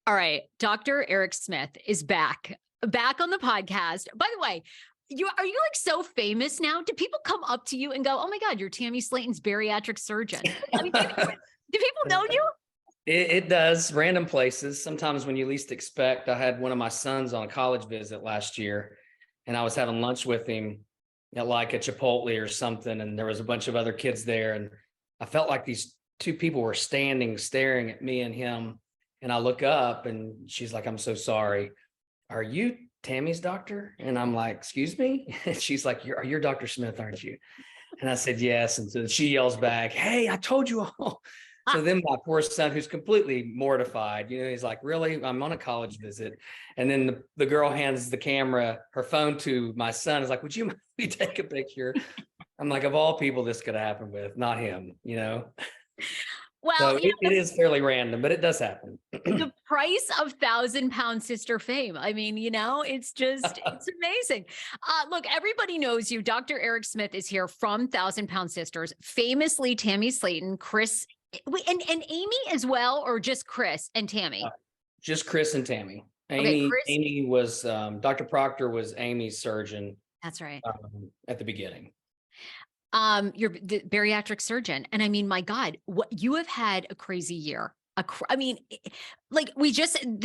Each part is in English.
All right. Dr. Eric Smith is back on the podcast. By the way, are you like so famous now? Do people come up to you and go, "Oh my God, you're Tammy Slaton's bariatric surgeon"? I mean, do people know you? It does. Random places. Sometimes when you least expect. I had one of my sons on a college visit last year, and I was having lunch with him at like a Chipotle or something, and there was a bunch of other kids there, and I felt like these two people were standing, staring at me and him. And I look up, and she's like, "I'm so sorry. Are you Tammy's doctor?" And I'm like, "Excuse me?" And she's like, "You're Dr. Smith, aren't you?" And I said, "Yes." And so she yells back, "Hey, I told you all." So then my poor son, who's completely mortified, he's like, "Really? I'm on a college visit." And then the girl hands her phone to my son. Is like, "Would you take a picture?" I'm like, of all people this could happen with, not him, Well, So it is fairly random, but it does happen. The price of 1,000-pound sister fame. I mean, it's amazing. Look, everybody knows you. Dr. Eric Smith is here from 1,000-Pound Sisters, famously Tammy Slaton, Chris, and Amy as well, or just Chris and Tammy? Just Chris and Tammy. Okay, Chris. Amy was, Dr. Proctor was Amy's surgeon. That's right. At the beginning. You're the bariatric surgeon. And I mean, my God, what you have had a crazy year. The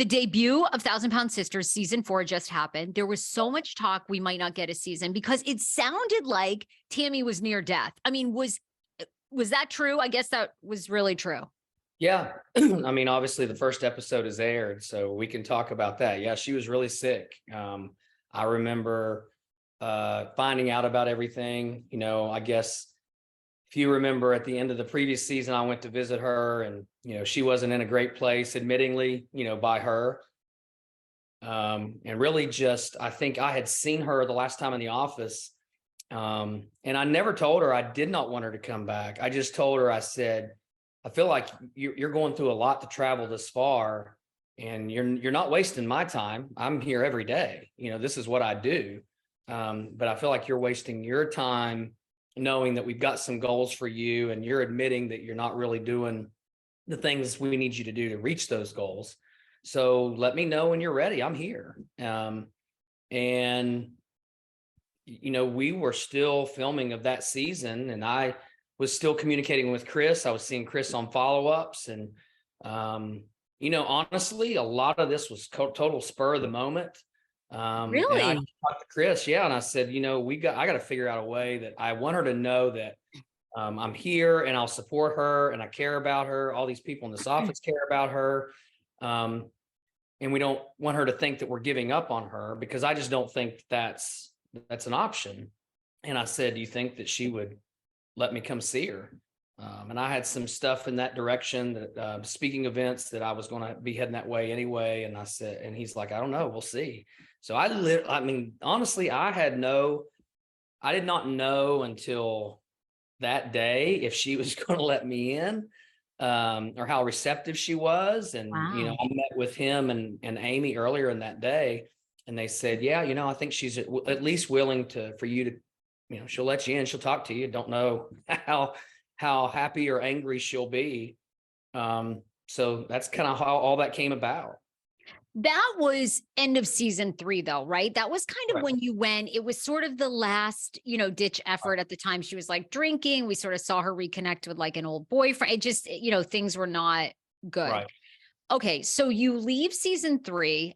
debut of 1,000-Pound Sisters season 4 just happened. There was so much talk we might not get a season because it sounded like Tammy was near death. I mean, was that true? I guess that was really true. Yeah. I mean, obviously the first episode is aired, so we can talk about that. Yeah, she was really sick. I remember finding out about everything. I guess if you remember at the end of the previous season, I went to visit her, and she wasn't in a great place, admittingly, by her. And really just, I think I had seen her the last time in the office. And I never told her I did not want her to come back. I just told her, I said, "I feel like you're going through a lot to travel this far, and you're not wasting my time. I'm here every day. This is what I do. But I feel like you're wasting your time knowing that we've got some goals for you, and you're admitting that you're not really doing the things we need you to do to reach those goals. So let me know when you're ready. I'm here." And we were still filming of that season, and I was still communicating with Chris. I was seeing Chris on follow-ups, and honestly, a lot of this was total spur of the moment. Really? And I talked to Chris, and I said, I got to figure out a way that I want her to know that I'm here, and I'll support her, and I care about her. All these people in this office care about her. And we don't want her to think that we're giving up on her, because I just don't think that's an option. And I said, "Do you think that she would let me come see her?" And I had some stuff in that direction, that speaking events that I was going to be heading that way anyway. And I said, and he's like, "I don't know, we'll see." So honestly, I did not know until that day if she was going to let me in, or how receptive she was. And, Wow. I met with him and Amy earlier in that day, and they said, "Yeah, I think she's at least willing for you to, she'll let you in, she'll talk to you. Don't know how happy or angry she'll be." So that's kind of how all that came about. That was end of season 3, though, right? That was kind of Right. when you went, it was sort of the last, ditch effort at the time. She was like drinking. We sort of saw her reconnect with like an old boyfriend. It just, things were not good. Right. Okay. So you leave season 3.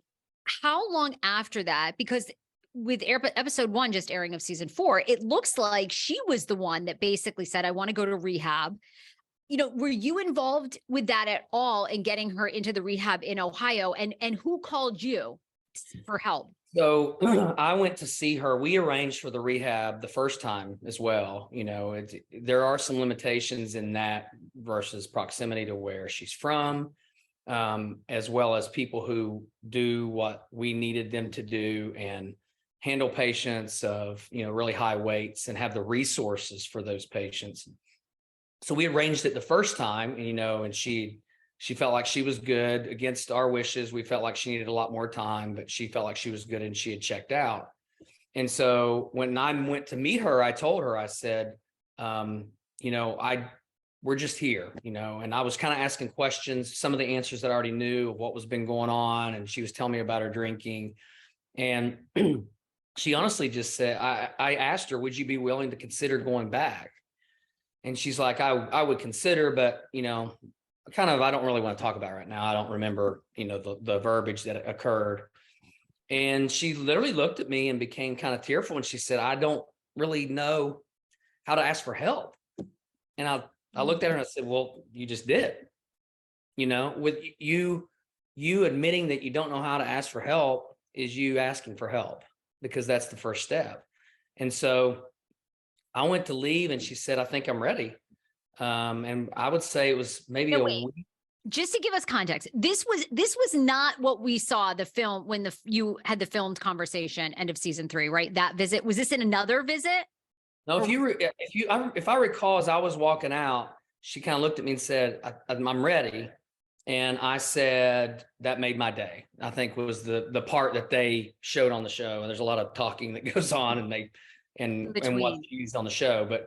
How long after that? Because with episode 1 just airing of season 4, it looks like she was the one that basically said, "I want to go to rehab." Were you involved with that at all in getting her into the rehab in Ohio? And who called you for help? So I went to see her. We arranged for the rehab the first time as well. There are some limitations in that versus proximity to where she's from, as well as people who do what we needed them to do and handle patients of, really high weights and have the resources for those patients. So we arranged it the first time, and she felt like she was good against our wishes. We felt like she needed a lot more time, but she felt like she was good and she had checked out. And so when I went to meet her, I told her, I said, I we're just here, and I was kind of asking questions, some of the answers that I already knew of what was been going on. And she was telling me about her drinking. And she honestly just said, I asked her, would you be willing to consider going back? And she's like, I would consider, but, I don't really want to talk about it right now. I don't remember, the verbiage that occurred. And she literally looked at me and became kind of tearful. And she said, I don't really know how to ask for help. And I looked at her and I said, well, you just did, with you admitting that you don't know how to ask for help is you asking for help, because that's the first step. And so I went to leave and she said, I think I'm ready. And I would say it was maybe a week. Just to give us context, this was not what we saw the film when you had the filmed conversation end of season 3, right? That visit, was this in another visit? No, if I recall, as I was walking out, she kind of looked at me and said, I'm ready. And I said, that made my day. I think was the part that they showed on the show. And there's a lot of talking that goes on and what's used on the show.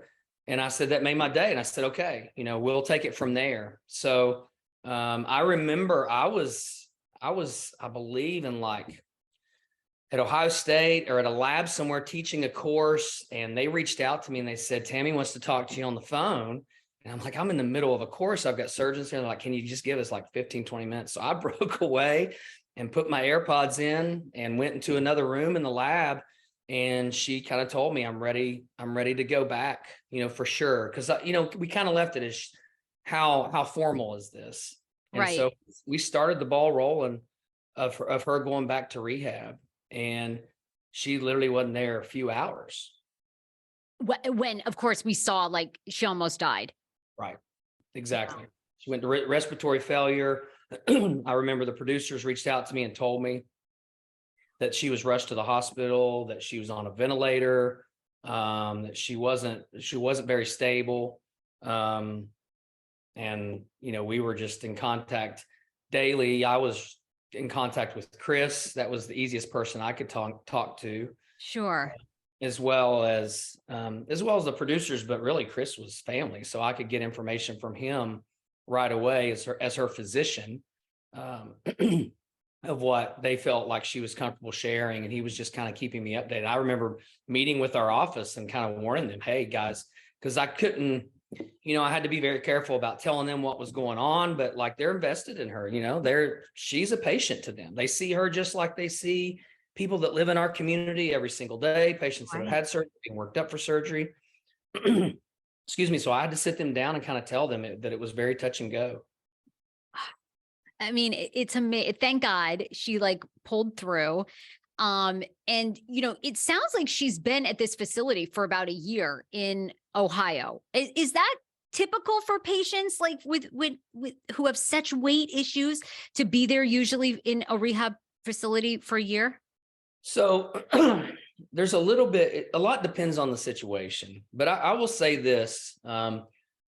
And I said, that made my day. And I said, okay, we'll take it from there. So I remember I believe in at Ohio State or at a lab somewhere teaching a course. And they reached out to me and they said, Tammy wants to talk to you on the phone. And I'm like, I'm in the middle of a course. I've got surgeons here. They're like, can you just give us 15, 20 minutes? So I broke away and put my AirPods in and went into another room in the lab. And she kind of told me, I'm ready to go back, for sure. Cause we kind of left it as how formal is this? And right. So we started the ball rolling of her going back to rehab. And she literally wasn't there a few hours. When of course we saw she almost died. Right. Exactly. Wow. She went to respiratory failure. I remember the producers reached out to me and told me that she was rushed to the hospital, that she was on a ventilator, that she wasn't very stable. And, we were just in contact daily. I was in contact with Chris. That was the easiest person I could talk to. Sure. As well as the producers, but really Chris was family. So I could get information from him right away as her physician, of what they felt like she was comfortable sharing. And he was just kind of keeping me updated. I remember meeting with our office and kind of warning them, hey guys, because I couldn't, I had to be very careful about telling them what was going on, but they're invested in her, she's a patient to them. They see her just like they see people that live in our community every single day, patients that have had surgery, being worked up for surgery. Excuse me. So I had to sit them down and kind of tell them that it was very touch and go. I mean, it's amazing. Thank God she pulled through. And it sounds like she's been at this facility for about a year in Ohio. Is that typical for patients with who have such weight issues to be there usually in a rehab facility for a year? So there's a lot depends on the situation, but I will say this,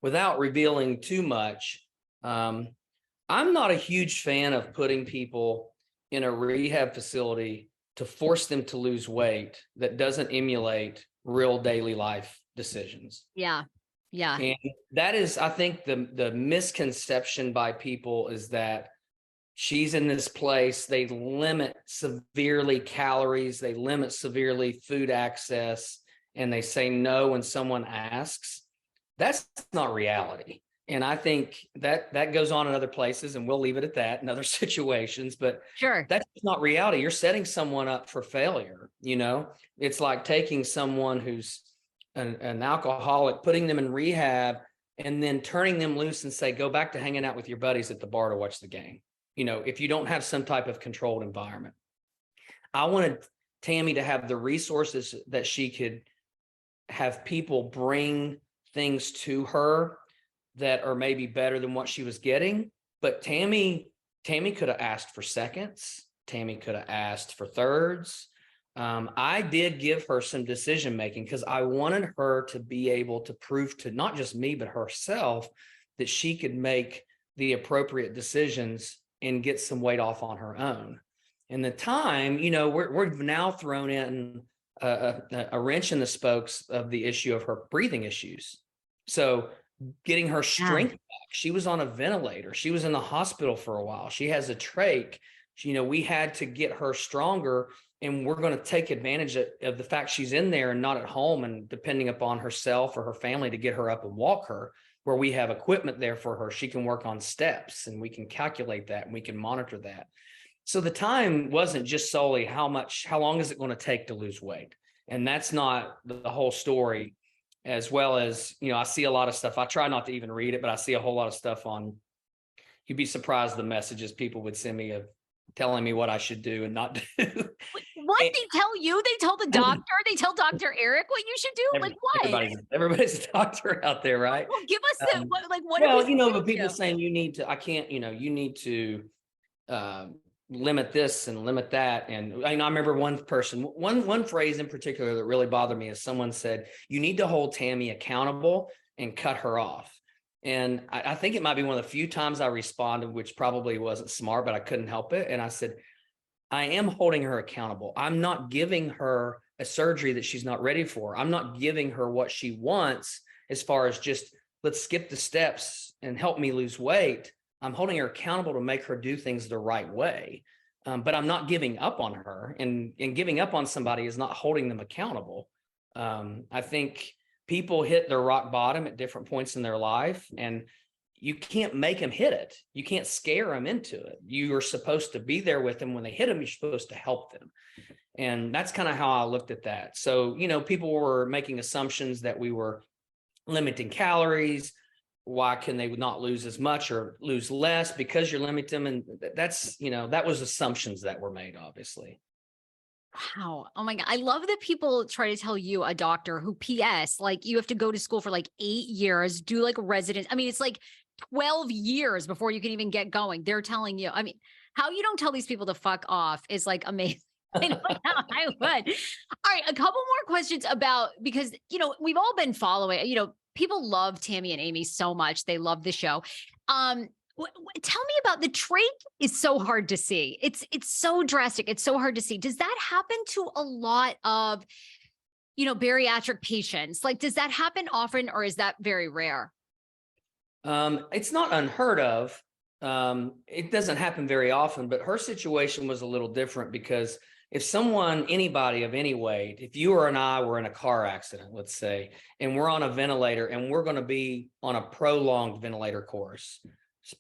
without revealing too much. I'm not a huge fan of putting people in a rehab facility to force them to lose weight that doesn't emulate real daily life decisions. Yeah. Yeah. And that is, I think the misconception by people is that she's in this place, they limit severely calories, they limit severely food access, and they say no when someone asks. That's not reality. And I think that goes on in other places, and we'll leave it at that in other situations, but sure, that's not reality. You're setting someone up for failure. It's like taking someone who's an alcoholic, putting them in rehab, and then turning them loose and say, go back to hanging out with your buddies at the bar to watch the game. If you don't have some type of controlled environment. I wanted Tammy to have the resources that she could have people bring things to her that are maybe better than what she was getting. But Tammy could have asked for seconds. Tammy could have asked for thirds. I did give her some decision-making because I wanted her to be able to prove to not just me, but herself that she could make the appropriate decisions and get some weight off on her own. And the time, we're now thrown in a wrench in the spokes of the issue of her breathing issues. So getting her Yeah. strength back. She was on a ventilator. She was in the hospital for a while. She has a trach. We had to get her stronger, and we're going to take advantage of the fact she's in there and not at home and depending upon herself or her family to get her up and walk her, where we have equipment there for her. She can work on steps, and we can calculate that, and we can monitor that. So the time wasn't just solely how long is it going to take to lose weight? And that's not the whole story. As well as, I see a lot of stuff. I try not to even read it, but I see a whole lot of stuff on, you'd be surprised the messages people would send me of telling me what I should do and not do. What they tell you? They tell the doctor? They tell Dr. Eric what you should do? Like what? Everybody's a doctor out there, right? Well, give us the what? Well, but people saying you need to, I can't, you need to limit this and limit that. And I remember one phrase in particular that really bothered me is someone said, you need to hold Tammy accountable and cut her off. And I think it might be one of the few times I responded, which probably wasn't smart, but I couldn't help it. And I said, I am holding her accountable. I'm not giving her a surgery that she's not ready for. I'm not giving her what she wants as far as just, let's skip the steps and help me lose weight. I'm holding her accountable to make her do things the right way. But I'm not giving up on her, and giving up on somebody is not holding them accountable. I think people hit their rock bottom at different points in their life, and you can't make them hit it. You can't scare them into it. You are supposed to be there with them when they hit them. You're supposed to help them. And that's kind of how I looked at that. So, people were making assumptions that we were limiting calories. Why can they not lose as much or lose less because you're limiting them? And that's, that was assumptions that were made, obviously. Wow. Oh my God. I love that people try to tell you, a doctor who PS, like you have to go to school for like 8 years, do like residence. I mean, it's like 12 years before you can even get going. They're telling you, how you don't tell these people to fuck off is like amazing. I would. All right. A couple more questions because, we've all been following, people love Tammy and Amy so much. They love the show. Tell me about the trach is so hard to see. It's so drastic. It's so hard to see. Does that happen to a lot of, bariatric patients? Like, does that happen often, or is that very rare? It's not unheard of. It doesn't happen very often, but her situation was a little different because if anybody of any weight, if you or I were in a car accident, let's say, and we're on a ventilator and we're going to be on a prolonged ventilator course,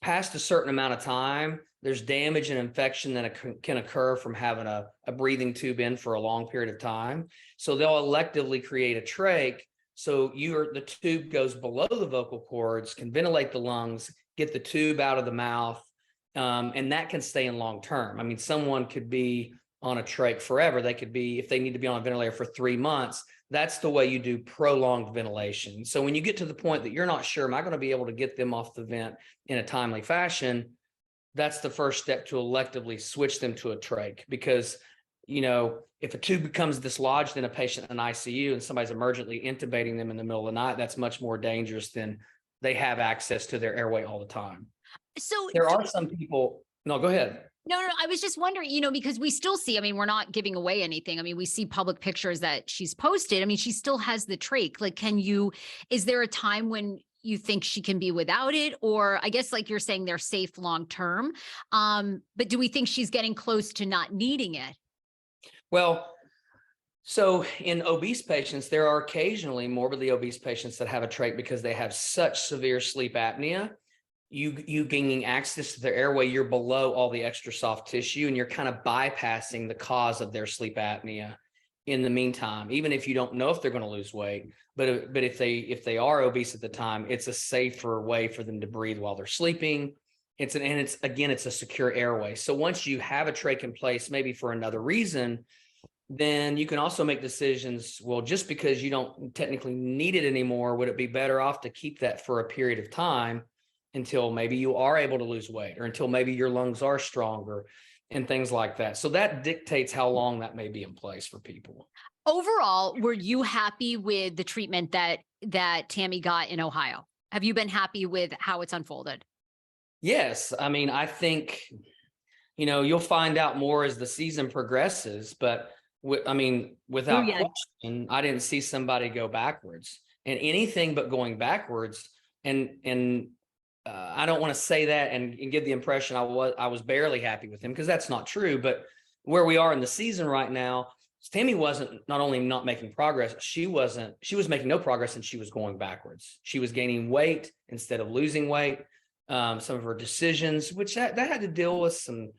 past a certain amount of time, there's damage and infection that can occur from having a breathing tube in for a long period of time. So they'll electively create a trach. So the tube goes below the vocal cords, can ventilate the lungs, get the tube out of the mouth, and that can stay in long term. Someone could be on a trach forever. They could be, if they need to be on a ventilator for 3 months, that's the way you do prolonged ventilation. So when you get to the point that you're not sure, am I going to be able to get them off the vent in a timely fashion? That's the first step to electively switch them to a trach. Because, if a tube becomes dislodged in a patient in an ICU and somebody's emergently intubating them in the middle of the night, that's much more dangerous than they have access to their airway all the time. So there are some people, no, go ahead. No, I was just wondering, because we still see, we're not giving away anything. We see public pictures that she's posted. She still has the trach. Like, is there a time when you think she can be without it? Or I guess, like you're saying, they're safe long-term. But do we think she's getting close to not needing it? Well, so in obese patients, there are occasionally morbidly obese patients that have a trach because they have such severe sleep apnea. You gaining access to their airway, you're below all the extra soft tissue, and you're kind of bypassing the cause of their sleep apnea in the meantime, even if you don't know if they're going to lose weight. But if they are obese at the time, it's a safer way for them to breathe while they're sleeping. It's a secure airway. So once you have a trach in place, maybe for another reason, then you can also make decisions. Well, just because you don't technically need it anymore, would it be better off to keep that for a period of time until maybe you are able to lose weight, or until maybe your lungs are stronger and things like that. So that dictates how long that may be in place for people. Overall, were you happy with the treatment that Tammy got in Ohio? Have you been happy with how it's unfolded? Yes. I think, you'll find out more as the season progresses, but without question, I didn't see somebody go backwards, and anything but going backwards. and I don't want to say that and give the impression I was barely happy with him, because that's not true. But where we are in the season right now, Tammy wasn't not only not making progress, she was making no progress, and she was going backwards. She was gaining weight instead of losing weight. Some of her decisions, which that had to deal with some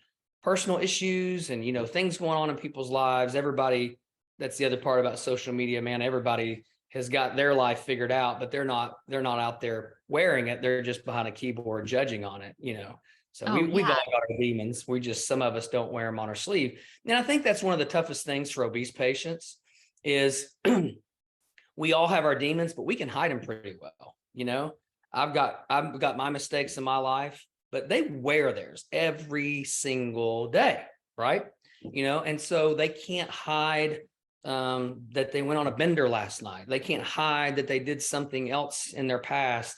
personal issues and, things going on in people's lives. Everybody, that's the other part about social media, man. Everybody has got their life figured out, but they're not out there wearing it. They're just behind a keyboard judging on it, So we've all got our demons. Some of us don't wear them on our sleeve. And I think that's one of the toughest things for obese patients is we all have our demons, but we can hide them pretty well. I've got my mistakes in my life, but they wear theirs every single day. Right. And so they can't hide that they went on a bender last night. They can't hide that they did something else in their past.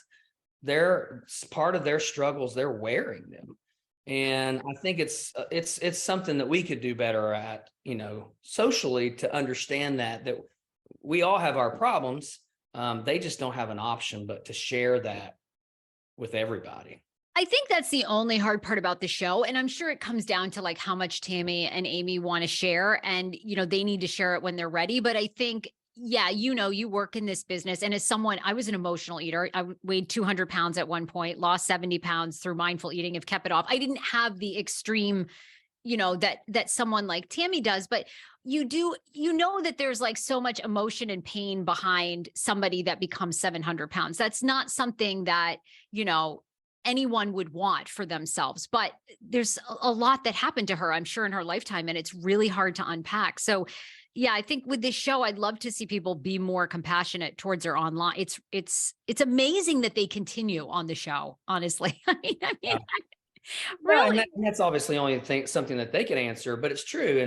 They're part of their struggles. They're wearing them. And I think it's something that we could do better at, socially, to understand that we all have our problems. They just don't have an option but to share that with everybody. I think that's the only hard part about the show. And I'm sure it comes down to like how much Tammy and Amy want to share, and, they need to share it when they're ready. But I think, you work in this business, and as someone, I was an emotional eater. I weighed 200 pounds at one point, lost 70 pounds through mindful eating, have kept it off. I didn't have the extreme, that someone like Tammy does, but you do, that there's like so much emotion and pain behind somebody that becomes 700 pounds. That's not something that, anyone would want for themselves, but there's a lot that happened to her, I'm sure, in her lifetime, and it's really hard to unpack. So I think with this show, I'd love to see people be more compassionate towards her online. It's amazing that they continue on the show, honestly. I mean, Yeah. really. Yeah, and that's obviously only something that they can answer, but it's true.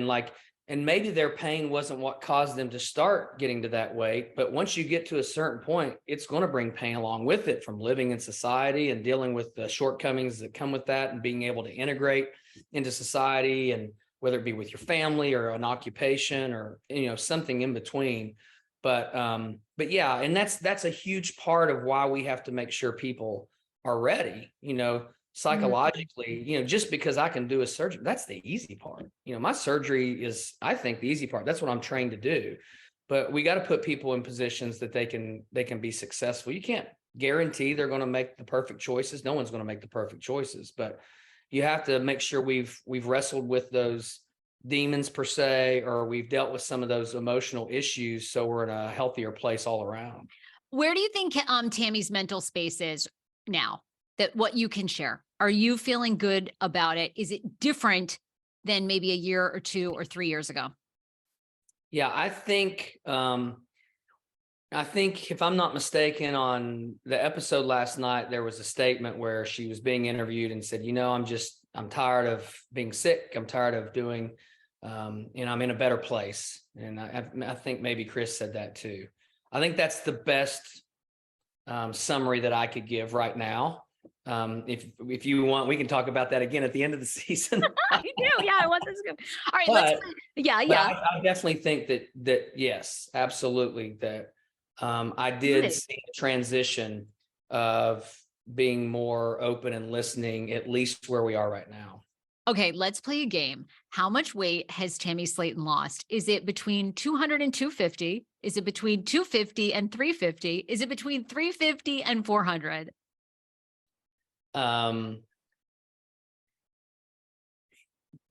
And maybe their pain wasn't what caused them to start getting to that weight. But once you get to a certain point, it's going to bring pain along with it, from living in society and dealing with the shortcomings that come with that, and being able to integrate into society, and whether it be with your family or an occupation or, something in between. But yeah, and that's a huge part of why we have to make sure people are ready, psychologically. Just because I can do a surgery, that's the easy part. My surgery is, I think, the easy part. That's what I'm trained to do. But we got to put people in positions that they can be successful. You can't guarantee they're going to make the perfect choices. No one's going to make the perfect choices, but you have to make sure we've wrestled with those demons per se, or we've dealt with some of those emotional issues, so we're in a healthier place all around. Where do you think Tammy's mental space is now? That what you can share? Are you feeling good about it? Is it different than maybe a year or 2 or 3 years ago? Yeah, I think if I'm not mistaken, on the episode last night, there was a statement where she was being interviewed and said, I'm tired of being sick. I'm tired of doing, I'm in a better place. And I think maybe Chris said that too. I think that's the best summary that I could give right now. If you want, we can talk about that again at the end of the season. You do, yeah. I want this good. All right, I definitely think that yes, absolutely, that I did see a transition of being more open and listening, at least where we are right now. Okay, let's play a game. How much weight has Tammy Slaton lost? Is it between 200 and 250? Is it between 250 and 350? Is it between 350 and 400? None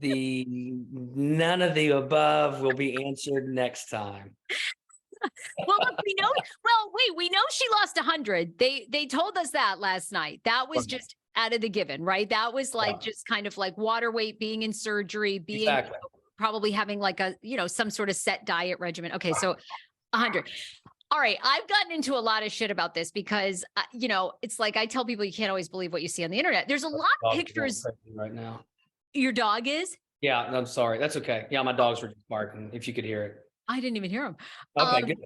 of the above will be answered next time. Well, look, we know she lost 100. They told us that last night. That was just out of the given, right? That was like just kind of like water weight, being in surgery, being probably having like a, some sort of set diet regimen. Okay, so 100. All right, I've gotten into a lot of shit about this because, it's like I tell people you can't always believe what you see on the internet. There's a lot of pictures right now. Your dog is? Yeah, I'm sorry. That's okay. Yeah, my dogs were just barking, if you could hear it. I didn't even hear them. Okay, good.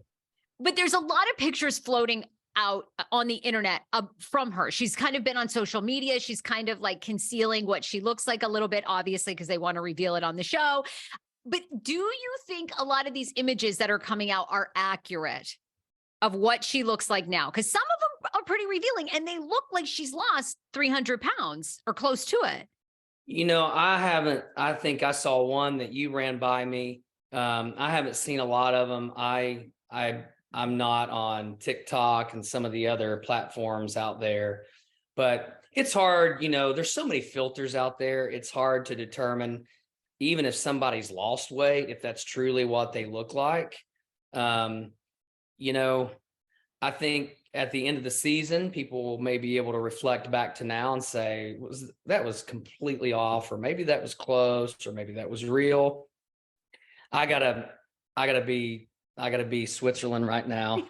But there's a lot of pictures floating out on the internet from her. She's kind of been on social media. She's kind of like concealing what she looks like a little bit, obviously, because they want to reveal it on the show. But do you think a lot of these images that are coming out are accurate of what she looks like now? Because some of them are pretty revealing, and they look like she's lost 300 pounds or close to it. I haven't, I think I saw one that you ran by me. I haven't seen a lot of them. I'm not on TikTok and some of the other platforms out there, but it's hard, there's so many filters out there. It's hard to determine, even if somebody's lost weight, if that's truly what they look like. I think at the end of the season, people will maybe be able to reflect back to now and say, that was completely off, or maybe that was close, or maybe that was real. I gotta be Switzerland right now.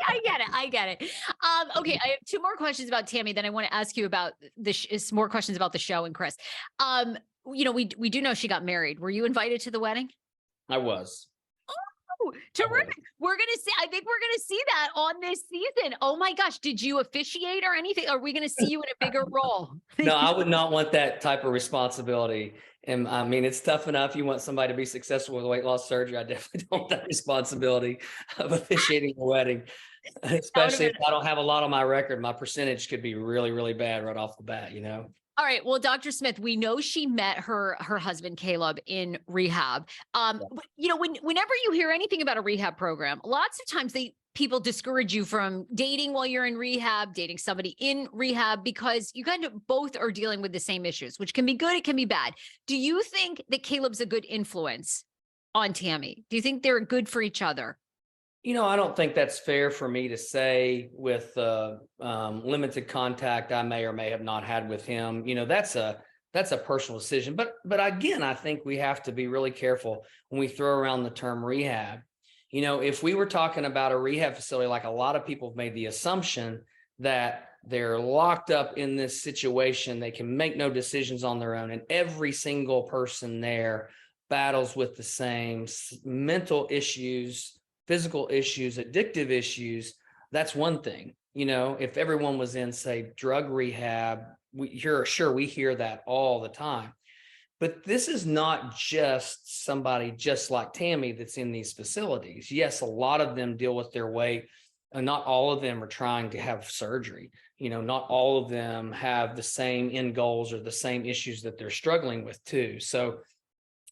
I get it. Okay, I have two more questions about Tammy. Then I want to ask you about more questions about the show and Chris. We do know she got married. Were you invited to the wedding? I was. Oh, terrific. I think we're gonna see that on this season. Oh my gosh. Did you officiate or anything? Are we gonna see you in a bigger role? No, I would not want that type of responsibility. And I mean, it's tough enough. You want somebody to be successful with weight loss surgery. I definitely don't want that responsibility of officiating a wedding, especially if I don't have a lot on my record. My percentage could be really, really bad right off the bat, All right. Well, Dr. Smith, we know she met her husband, Caleb, in rehab. But, whenever you hear anything about a rehab program, lots of times people discourage you from dating while you're in rehab, dating somebody in rehab, because you kind of both are dealing with the same issues, which can be good. It can be bad. Do you think that Caleb's a good influence on Tammy? Do you think they're good for each other? I don't think that's fair for me to say with limited contact I may or may have not had with him. That's a personal decision. But again, I think we have to be really careful when we throw around the term rehab. If we were talking about a rehab facility, like a lot of people have made the assumption that they're locked up in this situation, they can make no decisions on their own, and every single person there battles with the same mental issues, physical issues, addictive issues. That's one thing. If everyone was in, say, drug rehab, we hear that all the time. But this is not just somebody just like Tammy that's in these facilities. Yes, a lot of them deal with their weight, and not all of them are trying to have surgery. Not all of them have the same end goals or the same issues that they're struggling with too. So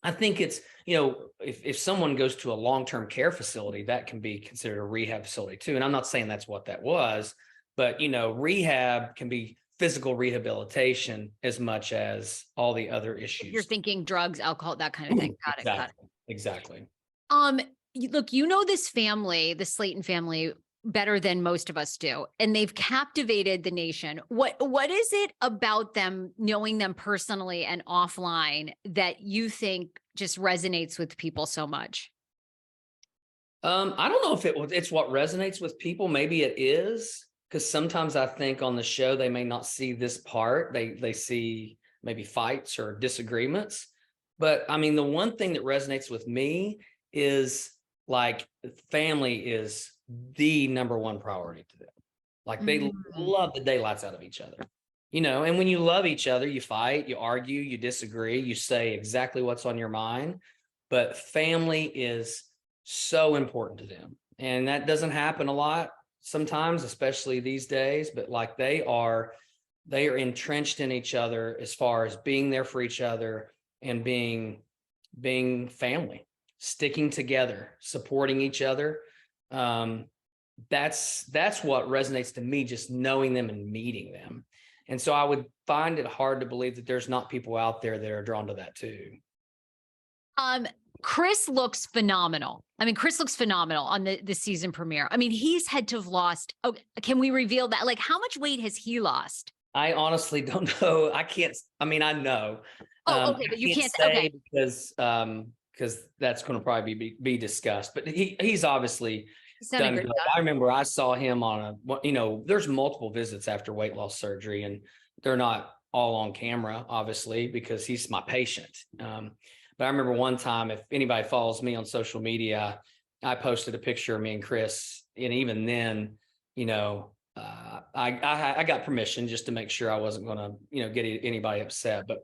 I think it's, if someone goes to a long-term care facility, that can be considered a rehab facility too. And I'm not saying that's what that was, but, rehab can be physical rehabilitation as much as all the other issues. You're thinking drugs, alcohol, that kind of thing. Got it. Exactly. Look, this family, the Slaton family, better than most of us do, and they've captivated the nation. What is it about them, knowing them personally and offline, that you think just resonates with people so much? I don't know if it's what resonates with people. Maybe it is, because sometimes I think on the show they may not see this part. They see maybe fights or disagreements. But I mean, the one thing that resonates with me is, like, family is the number one priority to them. Like, they love the daylights out of each other, and when you love each other, you fight, you argue, you disagree, you say exactly what's on your mind. But family is so important to them. And that doesn't happen a lot sometimes, especially these days, but like they are entrenched in each other as far as being there for each other and being family, sticking together, supporting each other. That's what resonates to me, just knowing them and meeting them. And so I would find it hard to believe that there's not people out there that are drawn to that too. Chris looks phenomenal. Chris looks phenomenal on the season premiere. He's had to have lost. Oh, can we reveal that? Like, how much weight has he lost? I honestly don't know. I can't. I know. Oh, okay, but you can't say, okay, because that's going to probably be discussed. But he's obviously done good. I remember I saw him on there's multiple visits after weight loss surgery, and they're not all on camera, obviously, because he's my patient. But I remember one time, if anybody follows me on social media, I posted a picture of me and Chris, and even then, I got permission just to make sure I wasn't going to, get anybody upset. But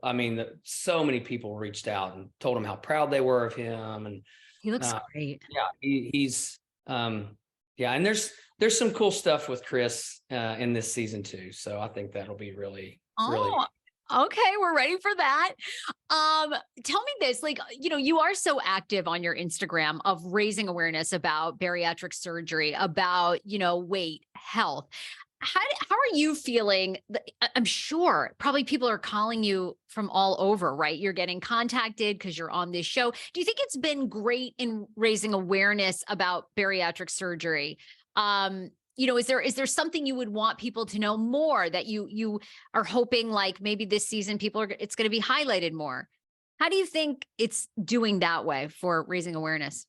so many people reached out and told him how proud they were of him, and he looks great. Yeah, he's and there's some cool stuff with Chris in this season too. So I think that'll be really. Okay, we're ready for that. Tell me this, like, you are so active on your Instagram of raising awareness about bariatric surgery, about, weight, health. How are you feeling? I'm sure probably people are calling you from all over, right? You're getting contacted because you're on this show. Do you think it's been great in raising awareness about bariatric surgery? Is there something you would want people to know more, that you are hoping, like, maybe this season it's going to be highlighted more? How do you think it's doing that way for raising awareness?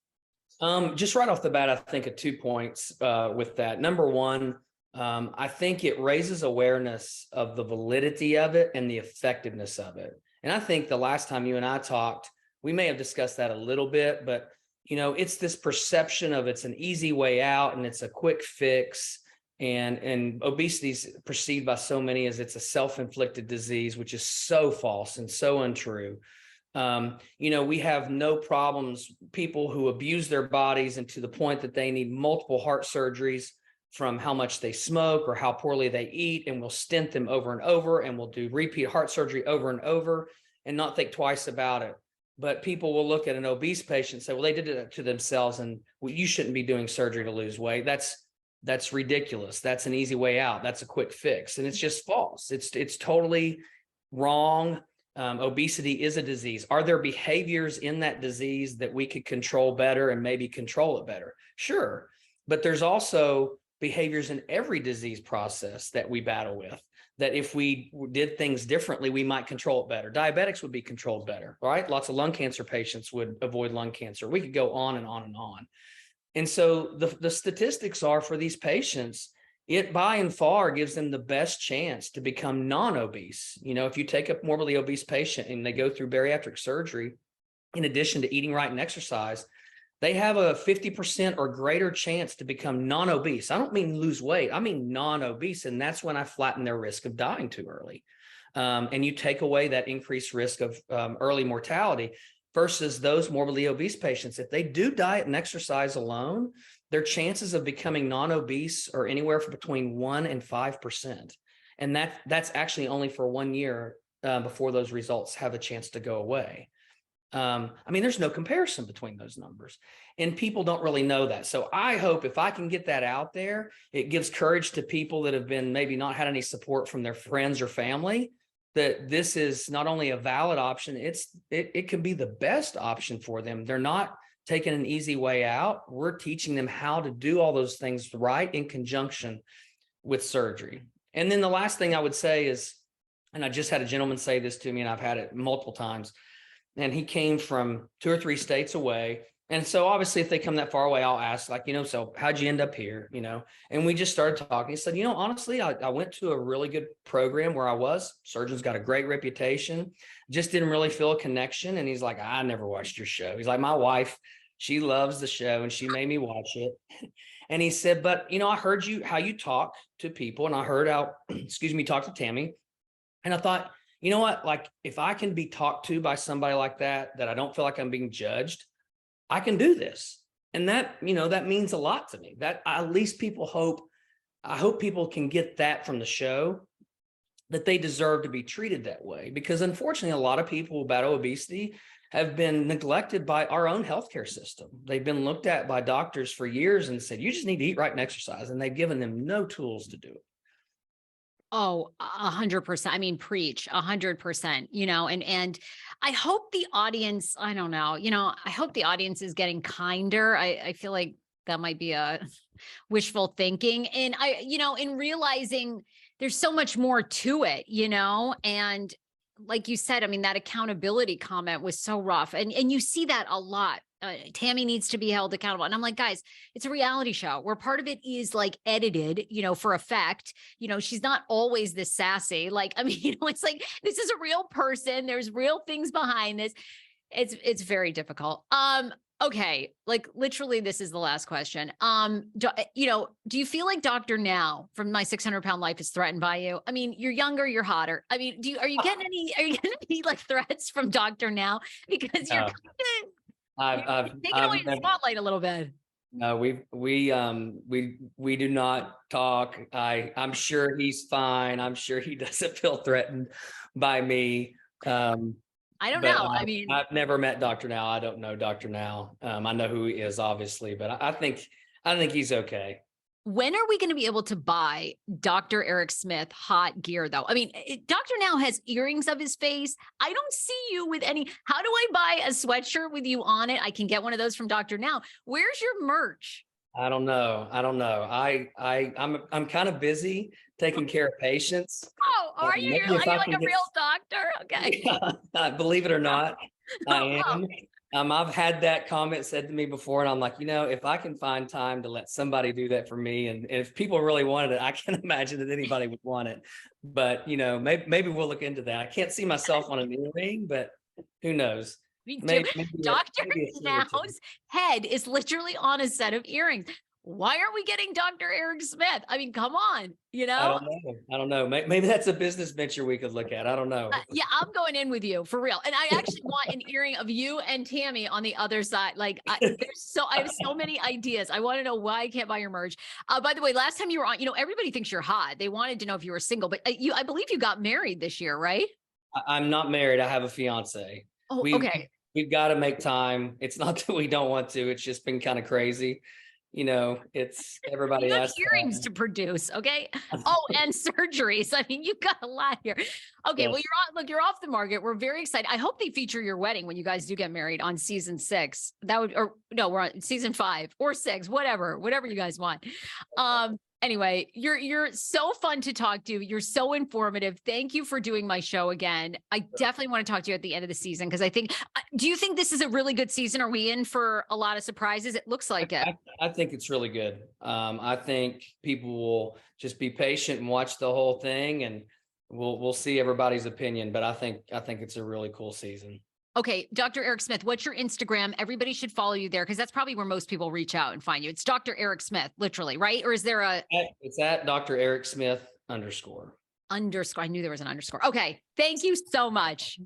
Just right off the bat, I think of 2 points with that. Number one, I think it raises awareness of the validity of it and the effectiveness of it. And I think the last time you and I talked, we may have discussed that a little bit, but it's this perception of it's an easy way out and it's a quick fix. And obesity is perceived by so many as it's a self-inflicted disease, which is so false and so untrue. We have no problems, people who abuse their bodies and to the point that they need multiple heart surgeries from how much they smoke or how poorly they eat, and we'll stent them over and over, and we'll do repeat heart surgery over and over and not think twice about it. But people will look at an obese patient and say, well, they did it to themselves, and you shouldn't be doing surgery to lose weight. That's ridiculous. That's an easy way out. That's a quick fix. And it's just false. It's totally wrong. Obesity is a disease. Are there behaviors in that disease that we could control better and maybe control it better? Sure. But there's also behaviors in every disease process that we battle with, that if we did things differently, we might control it better. Diabetics would be controlled better, right? Lots of lung cancer patients would avoid lung cancer. We could go on and on and on. And so the statistics are, for these patients, it by and far gives them the best chance to become non-obese. If you take a morbidly obese patient and they go through bariatric surgery, in addition to eating right and exercise, they have a 50% or greater chance to become non-obese. I don't mean lose weight. I mean non-obese. And that's when I flatten their risk of dying too early. And you take away that increased risk of early mortality versus those morbidly obese patients. If they do diet and exercise alone, their chances of becoming non-obese are anywhere from between 1% and 5%. And that's actually only for 1 year before those results have a chance to go away. There's no comparison between those numbers, and people don't really know that. So I hope if I can get that out there, it gives courage to people that have been maybe not had any support from their friends or family, that this is not only a valid option, it can be the best option for them. They're not taking an easy way out. We're teaching them how to do all those things right in conjunction with surgery. And then the last thing I would say is, and I just had a gentleman say this to me, and I've had it multiple times, and he came from 2 or 3 states away. And so obviously if they come that far away, I'll ask, like, so how'd you end up here? And we just started talking. He said, honestly, I went to a really good program where I was. Surgeon's got a great reputation, just didn't really feel a connection. And he's like, I never watched your show. He's like, my wife, she loves the show and she made me watch it. And he said, but I heard how you talk to people, and I heard how, talk to Tammy. And I thought, you know what, like, if I can be talked to by somebody like that I don't feel like I'm being judged, I can do this. And that means a lot to me. That at least I hope people can get that from the show, that they deserve to be treated that way. Because unfortunately, a lot of people who battle obesity have been neglected by our own healthcare system. They've been looked at by doctors for years and said, you just need to eat right and exercise. And they've given them no tools to do it. Oh, 100%. Preach 100%, and I hope the audience, I don't know, I hope the audience is getting kinder. I feel like that might be a wishful thinking. And in realizing there's so much more to it, and like you said, that accountability comment was so rough. And you see that a lot. Tammy needs to be held accountable. And I'm like, guys, it's a reality show where part of it is like edited, for effect. She's not always this sassy. Like, it's like, this is a real person. There's real things behind this. It's very difficult. Okay. Like, literally, this is the last question. Do you feel like Dr. Now from My 600-Pound Life is threatened by you? You're younger, you're hotter. Are you getting any like threats from Dr. Now? Because you're kind of taking away the spotlight a little bit. No, we do not talk. I'm sure he's fine. I'm sure he doesn't feel threatened by me. I don't But know. I mean, I've never met Dr. Now. I don't know Dr. Now. I know who he is, obviously, but I think he's okay. when are we going to be able to buy Dr. Eric Smith hot gear, though? I mean, Dr. Now has earrings of his face. I don't see you with any. How do I buy a sweatshirt with you on it? I can get one of those from Dr. Now. Where's your merch? I don't know. I don't know. I'm kind of busy taking care of patients. Oh, are you? Maybe Are if you I like can a get, real doctor? Okay. believe it or not, I Oh, am. I've had that comment said to me before, and I'm like, if I can find time to let somebody do that for me, and if people really wanted it, I can't imagine that anybody would want it. But maybe we'll look into that. I can't see myself on an earring, but who knows? me too. Maybe Dr. maybe a thing or two. Now's head is literally on a set of earrings. Why aren't we getting Dr. Eric Smith? I mean, come on, I don't know. I don't know. Maybe that's a business venture we could look at. I don't know. Yeah, I'm going in with you for real. And I actually want an earring of you and Tammy on the other side. Like, I have so many ideas. I want to know why I can't buy your merch. By the way, last time you were on, everybody thinks you're hot. They wanted to know if you were single, but I believe you got married this year, right? I'm not married. I have a fiance. Oh, okay. We've got to make time. It's not that we don't want to. It's just been kind of crazy. It's everybody You have asks. hearings to produce, okay? Oh, and surgeries. I mean, you've got a lot here. Okay, well, you're off the market. We're very excited. I hope they feature your wedding when you guys do get married on season 6. We're on season 5 or 6, whatever you guys want. Anyway, you're so fun to talk to. You're so informative. Thank you for doing my show again. I definitely want to talk to you at the end of the season because do you think this is a really good season? Are we in for a lot of surprises? It looks like it. I think it's really good. I think people will just be patient and watch the whole thing, and we'll see everybody's opinion. But I think it's a really cool season. Okay, Dr. Eric Smith, what's your Instagram? Everybody should follow you there because that's probably where most people reach out and find you. It's Dr. Eric Smith, literally, right? Or is there a... It's at Dr. Eric Smith _. Underscore. I knew there was an underscore. Okay, thank you so much.